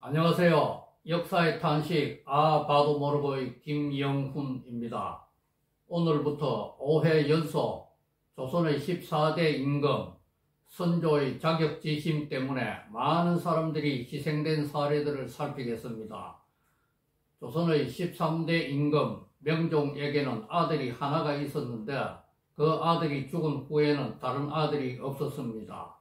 안녕하세요. 역사의 탄식 봐도 모르고의 김영훈입니다. 오늘부터 5회 연속 조선의 14대 임금 선조의 자격지심 때문에 많은 사람들이 희생된 사례들을 살피겠습니다. 조선의 13대 임금 명종에게는 아들이 하나가 있었는데 그 아들이 죽은 후에는 다른 아들이 없었습니다.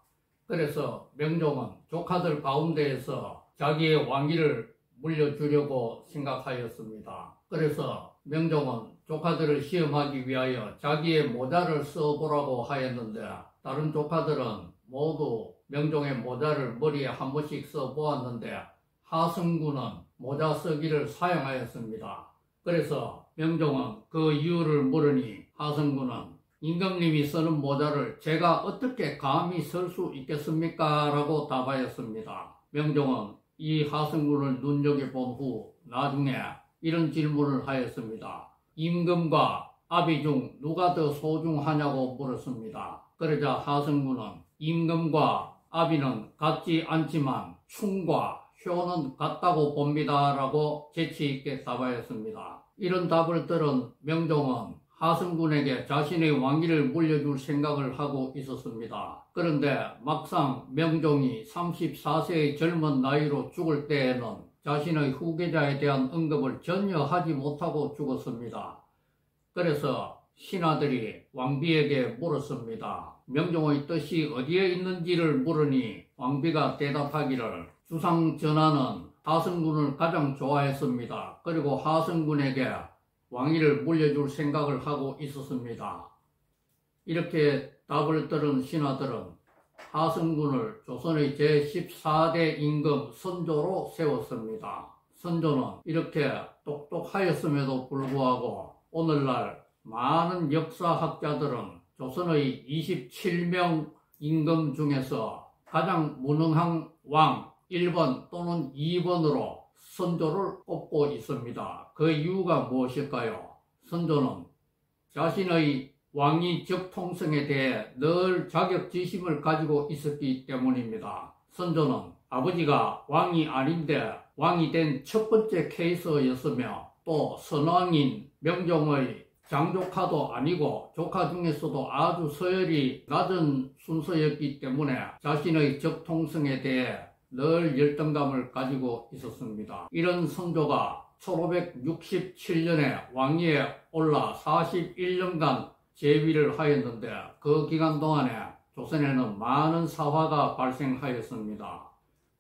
그래서 명종은 조카들 가운데에서 자기의 왕위를 물려주려고 생각하였습니다. 그래서 명종은 조카들을 시험하기 위하여 자기의 모자를 써보라고 하였는데 다른 조카들은 모두 명종의 모자를 머리에 한 번씩 써보았는데 하승구는 모자 쓰기를 사용하였습니다. 그래서 명종은 그 이유를 물으니 하승구는 임금님이 쓰는 모자를 제가 어떻게 감히 쓸 수 있겠습니까? 라고 답하였습니다. 명종은 이 하승구를 눈여겨본 후 나중에 이런 질문을 하였습니다. 임금과 아비 중 누가 더 소중하냐고 물었습니다. 그러자 하승구는 임금과 아비는 같지 않지만 충과 효는 같다고 봅니다 라고 재치있게 답하였습니다. 이런 답을 들은 명종은 하승군에게 자신의 왕위를 물려줄 생각을 하고 있었습니다. 그런데 막상 명종이 34세의 젊은 나이로 죽을 때에는 자신의 후계자에 대한 언급을 전혀 하지 못하고 죽었습니다. 그래서 신하들이 왕비에게 물었습니다. 명종의 뜻이 어디에 있는지를 물으니 왕비가 대답하기를 주상 전하는 하승군을 가장 좋아했습니다. 그리고 하승군에게 왕위를 물려줄 생각을 하고 있었습니다. 이렇게 답을 들은 신하들은 하승군을 조선의 제14대 임금 선조로 세웠습니다. 선조는 이렇게 똑똑하였음에도 불구하고 오늘날 많은 역사학자들은 조선의 27명 임금 중에서 가장 무능한 왕 1번 또는 2번으로 선조를 꼽고 있습니다. 그 이유가 무엇일까요? 선조는 자신의 왕위 적통성에 대해 늘 자격지심을 가지고 있었기 때문입니다. 선조는 아버지가 왕이 아닌데 왕이 된 첫 번째 케이스였으며 또 선왕인 명종의 장조카도 아니고 조카 중에서도 아주 서열이 낮은 순서였기 때문에 자신의 적통성에 대해 늘 열등감을 가지고 있었습니다. 이런 선조가 1567년에 왕위에 올라 41년간 재위를 하였는데 그 기간 동안에 조선에는 많은 사화가 발생하였습니다.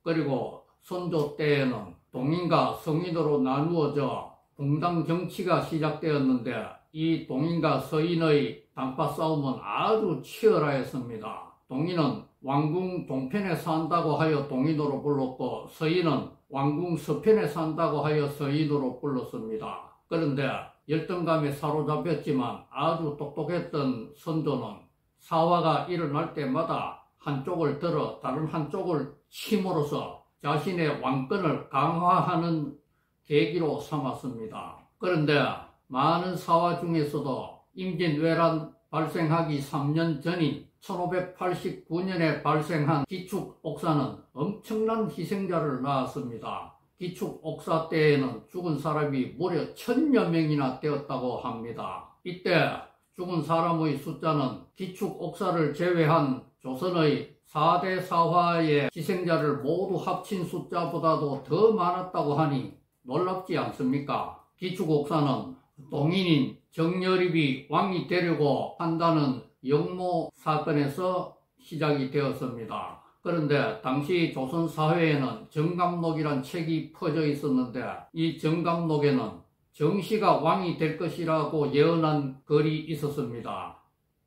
그리고 선조 때에는 동인과 성인으로 나누어져 동당 정치가 시작되었는데 이 동인과 서인의 당파 싸움은 아주 치열하였습니다. 동인은 왕궁 동편에 산다고 하여 동인으로 불렀고 서인은 왕궁 서편에 산다고 하여 서인으로 불렀습니다. 그런데 열등감에 사로잡혔지만 아주 똑똑했던 선조는 사화가 일어날 때마다 한쪽을 들어 다른 한쪽을 침으로써 자신의 왕권을 강화하는 계기로 삼았습니다. 그런데 많은 사화 중에서도 임진왜란 발생하기 3년 전인 1589년에 발생한 기축옥사는 엄청난 희생자를 낳았습니다. 기축옥사 때에는 죽은 사람이 무려 1000여 명이나 되었다고 합니다. 이때 죽은 사람의 숫자는 기축옥사를 제외한 조선의 4대 사화의 희생자를 모두 합친 숫자보다도 더 많았다고 하니 놀랍지 않습니까? 기축옥사는 동인인 정여립이 왕이 되려고 한다는 영모 사건에서 시작이 되었습니다. 그런데 당시 조선 사회에는 정감록이란 책이 퍼져 있었는데 이 정감록에는 정씨가 왕이 될 것이라고 예언한 글이 있었습니다.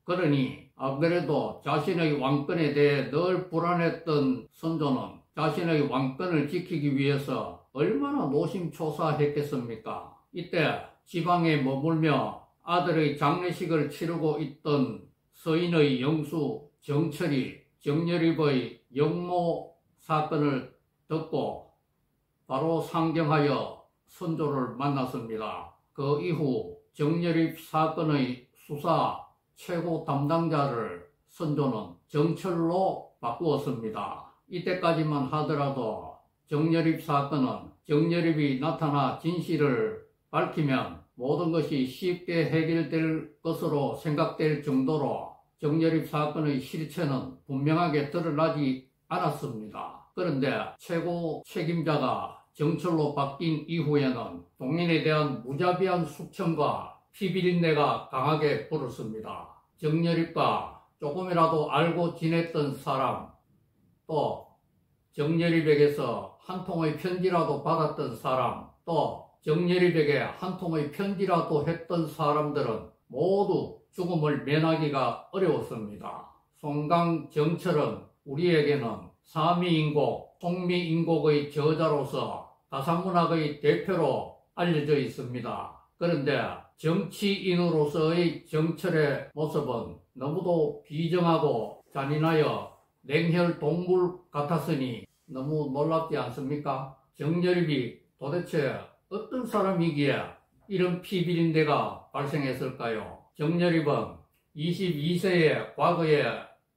그러니 아무래도 자신의 왕권에 대해 늘 불안했던 선조는 자신의 왕권을 지키기 위해서 얼마나 노심초사했겠습니까? 이때 지방에 머물며 아들의 장례식을 치르고 있던 서인의 영수 정철이 정여립의 영모 사건을 듣고 바로 상경하여 선조를 만났습니다. 그 이후 정여립 사건의 수사 최고 담당자를 선조는 정철로 바꾸었습니다. 이때까지만 하더라도 정여립 사건은 정여립이 나타나 진실을 밝히면 모든 것이 쉽게 해결될 것으로 생각될 정도로 정여립 사건의 실체는 분명하게 드러나지 않았습니다. 그런데 최고 책임자가 정철로 바뀐 이후에는 동인에 대한 무자비한 숙청과 피비린내가 강하게 불었습니다. 정여립과 조금이라도 알고 지냈던 사람, 또 정여립에게서 한 통의 편지라도 받았던 사람, 또 정여립에게 한 통의 편지라도 했던 사람들은 모두 죽음을 면하기가 어려웠습니다. 송강 정철은 우리에게는 사미인곡, 송미인곡의 저자로서 가상문학의 대표로 알려져 있습니다. 그런데 정치인으로서의 정철의 모습은 너무도 비정하고 잔인하여 냉혈 동물 같았으니 너무 놀랍지 않습니까? 정여립이 도대체 어떤 사람이기에 이런 피비린내가 발생했을까요? 정여립은 22세의 과거에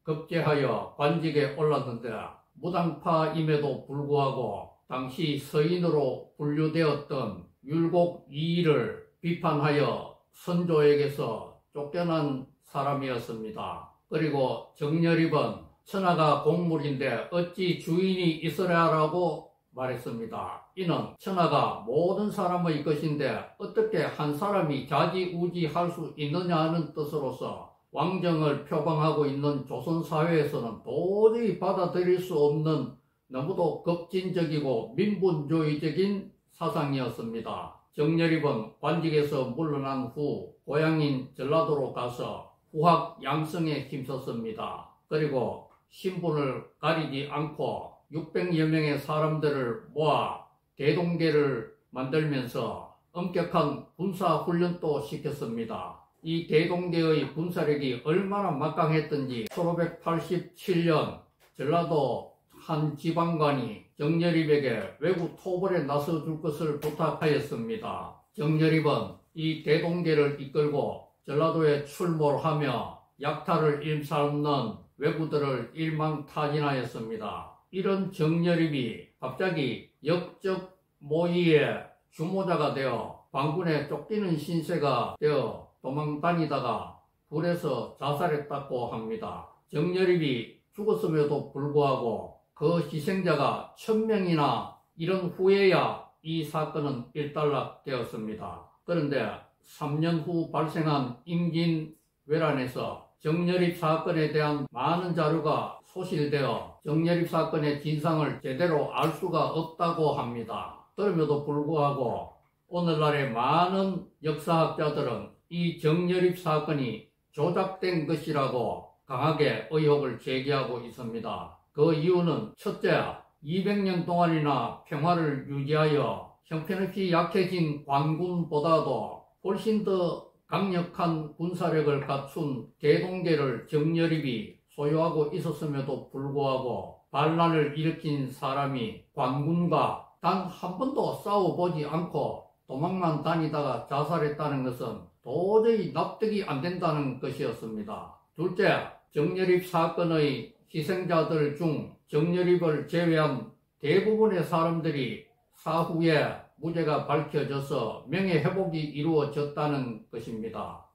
급제하여 관직에 올랐는데 무당파임에도 불구하고 당시 서인으로 분류되었던 율곡 이의를 비판하여 선조에게서 쫓겨난 사람이었습니다. 그리고 정여립은 천하가 공물인데 어찌 주인이 있으랴라고 말했습니다. 이는 천하가 모든 사람의 것인데 어떻게 한 사람이 좌지우지할 수 있느냐는 뜻으로서 왕정을 표방하고 있는 조선사회에서는 도저히 받아들일 수 없는 너무도 급진적이고 민분주의적인 사상이었습니다. 정여립은 관직에서 물러난 후 고향인 전라도로 가서 후학 양성에 힘썼습니다. 그리고 신분을 가리지 않고 600여 명의 사람들을 모아 대동계를 만들면서 엄격한 군사훈련도 시켰습니다. 이 대동계의 군사력이 얼마나 막강했던지 1587년 전라도 한 지방관이 정여립에게 외구 토벌에 나서줄 것을 부탁하였습니다. 정여립은 이 대동계를 이끌고 전라도에 출몰하며 약탈을 일삼는 왜구들을 일망타진하였습니다. 이런 정여립이 갑자기 역적 모의의 주모자가 되어 관군에 쫓기는 신세가 되어 도망다니다가 불에서 자살했다고 합니다. 정여립이 죽었음에도 불구하고 그 희생자가 1000명이나 이른 후에야 이 사건은 일단락되었습니다. 그런데 3년 후 발생한 임진왜란에서 정여립 사건에 대한 많은 자료가 소실되어 정여립 사건의 진상을 제대로 알 수가 없다고 합니다. 그럼에도 불구하고 오늘날의 많은 역사학자들은 이 정여립 사건이 조작된 것이라고 강하게 의혹을 제기하고 있습니다. 그 이유는 첫째, 200년 동안이나 평화를 유지하여 형편없이 약해진 관군보다도 훨씬 더 강력한 군사력을 갖춘 대동계를 정여립이 소유하고 있었음에도 불구하고 반란을 일으킨 사람이 관군과 단 한 번도 싸워보지 않고 도망만 다니다가 자살했다는 것은 도저히 납득이 안 된다는 것이었습니다. 둘째, 정여립 사건의 희생자들 중 정여립을 제외한 대부분의 사람들이 사후에 무죄가 밝혀져서 명예회복이 이루어졌다는 것입니다.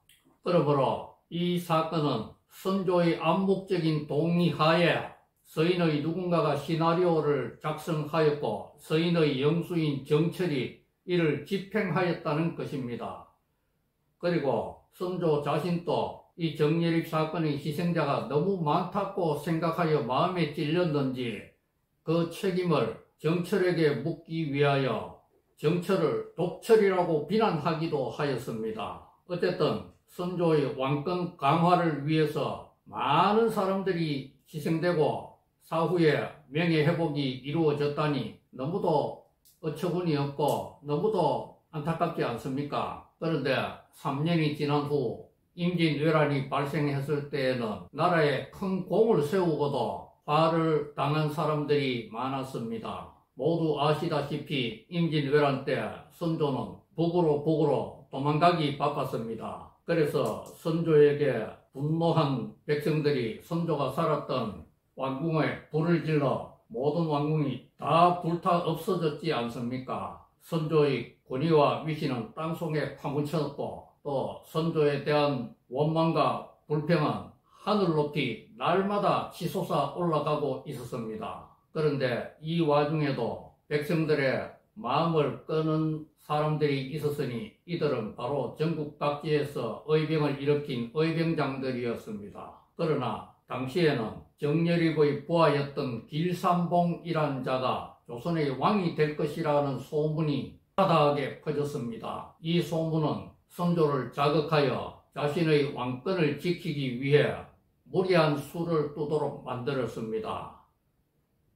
그러므로 이 사건은 선조의 암묵적인 동의하에 서인의 누군가가 시나리오를 작성하였고 서인의 영수인 정철이 이를 집행하였다는 것입니다. 그리고 선조 자신도 이 정여립 사건의 희생자가 너무 많다고 생각하여 마음에 찔렸는지 그 책임을 정철에게 묻기 위하여 정철을 독철이라고 비난하기도 하였습니다. 어쨌든 선조의 왕권 강화를 위해서 많은 사람들이 희생되고 사후에 명예회복이 이루어졌다니 너무도 어처구니 없고 너무도 안타깝지 않습니까? 그런데 3년이 지난 후 임진왜란이 발생했을 때에는 나라에 큰 공을 세우고도 화를 당한 사람들이 많았습니다. 모두 아시다시피 임진왜란 때 선조는 북으로 도망가기 바빴습니다. 그래서 선조에게 분노한 백성들이 선조가 살았던 왕궁에 불을 질러 모든 왕궁이 다 불타 없어졌지 않습니까? 선조의 권위와 위신은 땅속에 파묻혀졌고 또 선조에 대한 원망과 불평은 하늘 높이 날마다 치솟아 올라가고 있었습니다. 그런데 이 와중에도 백성들의 마음을 끄는 사람들이 있었으니 이들은 바로 전국 각지에서 의병을 일으킨 의병장들이었습니다. 그러나 당시에는 정여립의 부하였던 길삼봉이라는 자가 조선의 왕이 될 것이라는 소문이 바다하게 퍼졌습니다. 이 소문은 선조를 자극하여 자신의 왕권을 지키기 위해 무리한 수를 두도록 만들었습니다.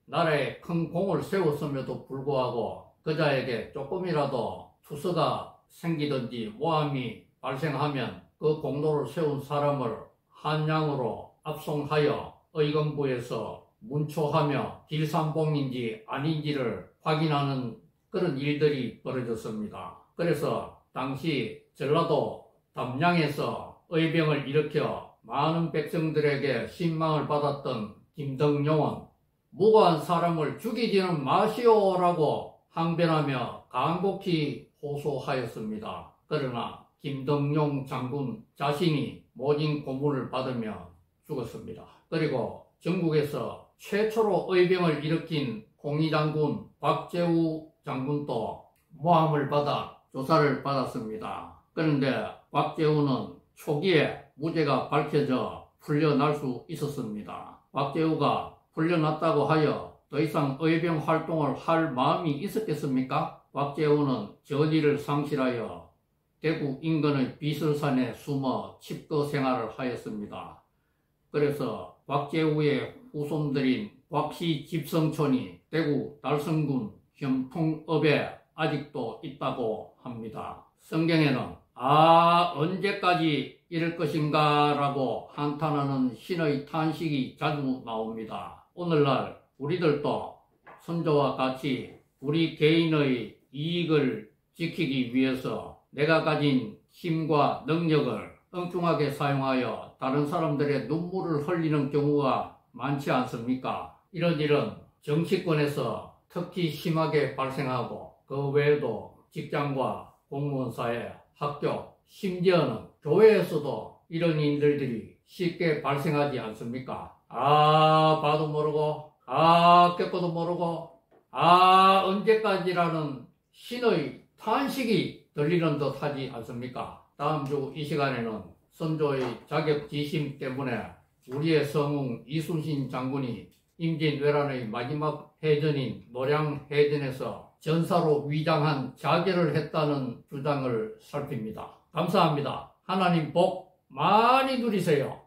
나라에 큰 공을 세웠음에도 불구하고 그자에게 조금이라도 투서가 생기든지 모함이 발생하면 그 공로를 세운 사람을 한양으로 압송하여 의금부에서 문초하며 길삼봉인지 아닌지를 확인하는 그런 일들이 벌어졌습니다. 그래서 당시 전라도 담양에서 의병을 일으켜 많은 백성들에게 신망을 받았던 김덕룡은 무고한 사람을 죽이지는 마시오라고 항변하며 간곡히 호소하였습니다. 그러나 김덕룡 장군 자신이 모진 고문을 받으며 죽었습니다. 그리고 전국에서 최초로 의병을 일으킨 공의장군 곽재우 장군도 모함을 받아 조사를 받았습니다. 그런데 곽재우는 초기에 무죄가 밝혀져 풀려날 수 있었습니다. 곽재우가 풀려났다고 하여 더 이상 의병 활동을 할 마음이 있었겠습니까? 곽재우는 전의를 상실하여 대구 인근의 비설산에 숨어 칩거 생활을 하였습니다. 그래서 곽재우의 후손들인 곽씨 집성촌이 대구 달성군 현풍읍에 아직도 있다고 합니다. 성경에는 언제까지 이럴 것인가 라고 한탄하는 신의 탄식이 자주 나옵니다. 오늘날 우리들도 선조와 같이 우리 개인의 이익을 지키기 위해서 내가 가진 힘과 능력을 엉뚱하게 사용하여 다른 사람들의 눈물을 흘리는 경우가 많지 않습니까? 이런 일은 정치권에서 특히 심하게 발생하고 그 외에도 직장과 공무원사회, 학교, 심지어는 교회에서도 이런 일들이 쉽게 발생하지 않습니까? 봐도 모르고 겪어도 모르고 언제까지라는 신의 탄식이 들리는 듯 하지 않습니까? 다음 주 이 시간에는 선조의 자격지심 때문에 우리의 성웅 이순신 장군이 임진왜란의 마지막 해전인 노량해전에서 전사로 위장한 자결을 했다는 주장을 살핍니다. 감사합니다. 하나님 복 많이 누리세요.